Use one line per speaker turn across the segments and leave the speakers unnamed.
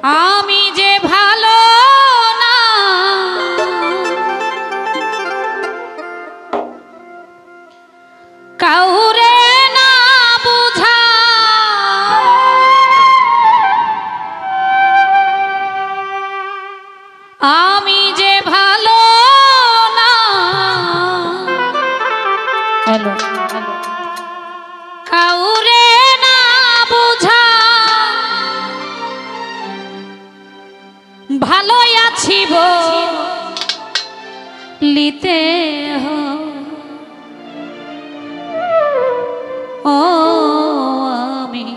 আমি যে ভালো না কাউরে না বুঝা আমি যে ভালো না হ্যালো কাউরে না বুঝা ভালোই আছি বলিতে ও আমি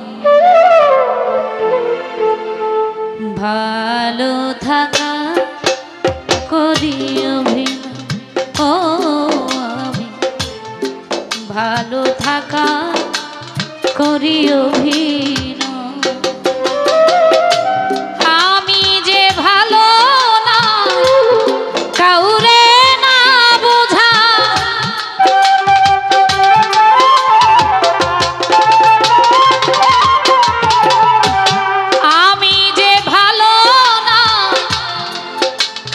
ভালো থাকা করি অভিনয় ও আমি ভালো থাকা করি অভিনয় আমি যে ভালো না কাউরে না বোঝা আমি যে ভালো না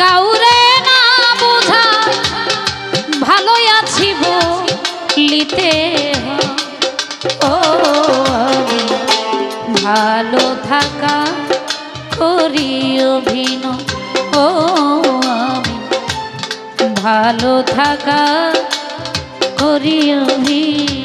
কাউরে না বোঝা ভালোই আছি বলিতে ও আমি ভালো থাকা করি অভিনয় ও আমি ভালো থাকা করি অভিনয়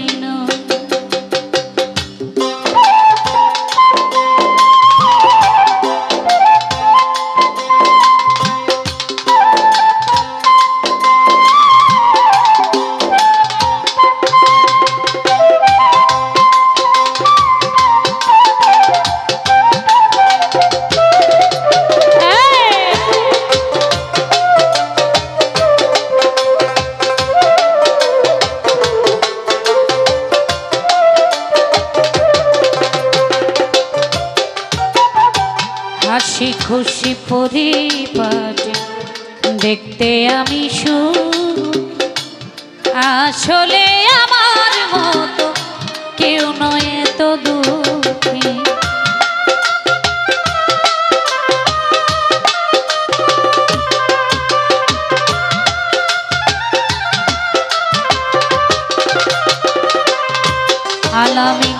হাসি খুশি পরিবার দেখতে আমি আসলে আমার মতো কেউ নয় এত দুঃখী আলামি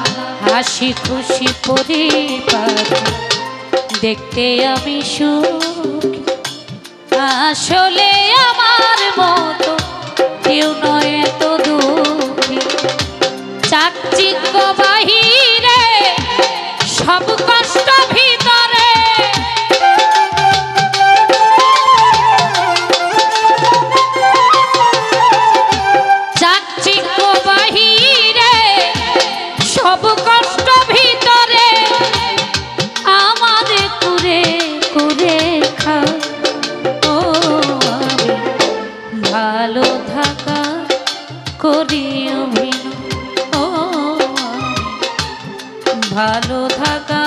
হাসি খুশি পরিবার দেখতে আমি সুখী আসলে আমার মতো কেউ নয় তো দুঃখী চাকচিক্য বাহিরে সব কষ্ট ভিতরে চাকচিক্য বাহিরে সব কষ্ট ভিতরে আমাদের করে করে খা ও আমি ভালো থাকা করি অভিনয় ও আমি ভালো থাকা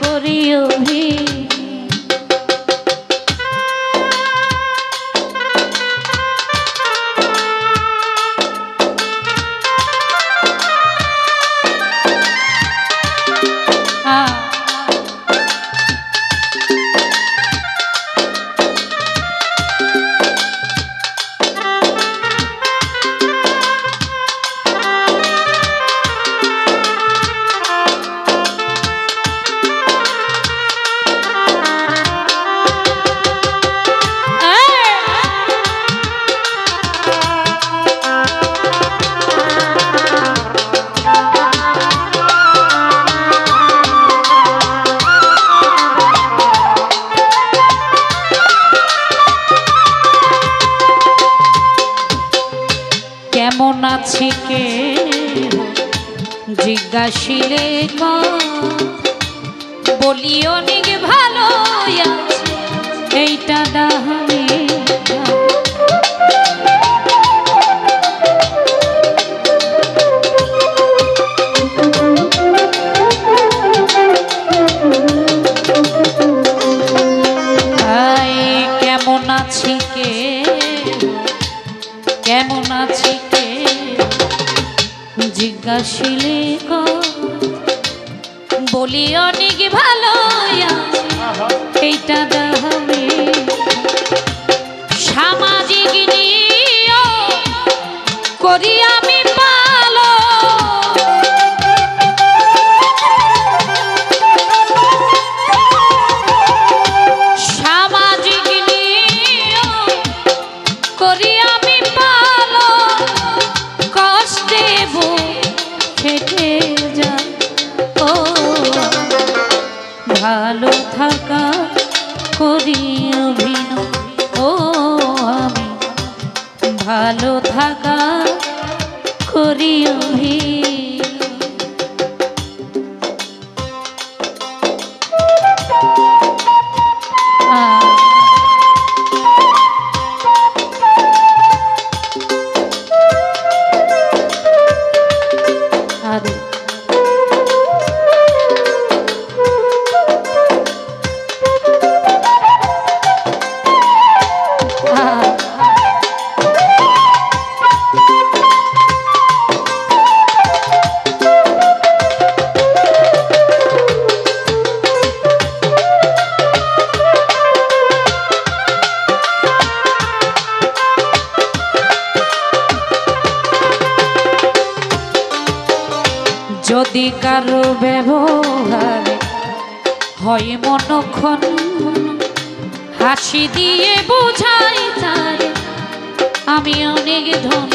করি অভিনয় কেমন আছি কে জিজ্ঞাসিলে বলি অনেক ভালো আছে এইটা দাহানে কেমন আছি কে কেমন আছি কে জিজ্ঞাসিলে বলি অনেক ভালো এইটা দাহামে সামাজিক নিয়ম করি আমি পালো সামাজিক নিয়ম করি আমি পালো কষ্টে ফেটে যায় ও ভালো থাকা করি অভিনয় ও আমি ভালো থাকা করি যদি কারো ব্যবহারে হয় মনক্ষণ হাসি দিয়ে বুঝাই তারে আমি অনেক ধন্য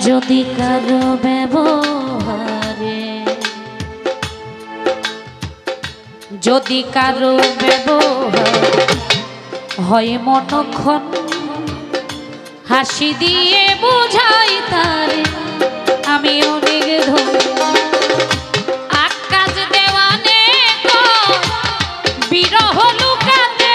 যদি কারো ব্যবহারে যদি কারো ব্যবহার হয় মনক্ষণ হাসি দিয়ে বুঝাই তারে আমি অনেক ধন্য আকাশ দেওয়ানে বিরহ লুকাতে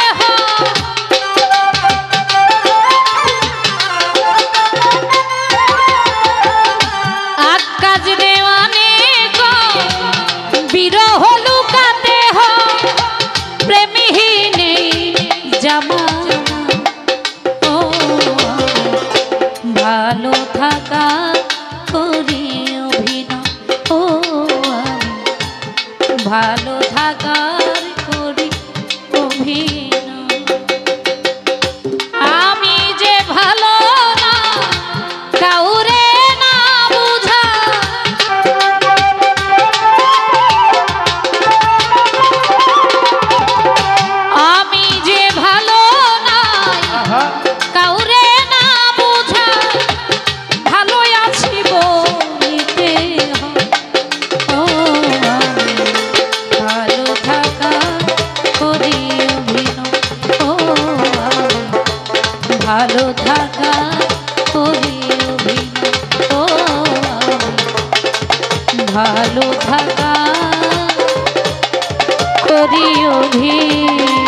আকাশ দেওয়ানে বিরহ লুকাতে প্রেমহীনে জামানা ও ভালো থাকা করি অভিনয় ও ভালো থাকার করি অভিনয় আমি যে ভালো না কাউরে না বুঝা আমি যে ভালো না কাউরে না বুঝা ভালো আছি বলিতে ও ভালো থাকা করি অভিনয় ও ভালো থাকা করি অভিনয় ও ভালো থাকা করি অভিনয়।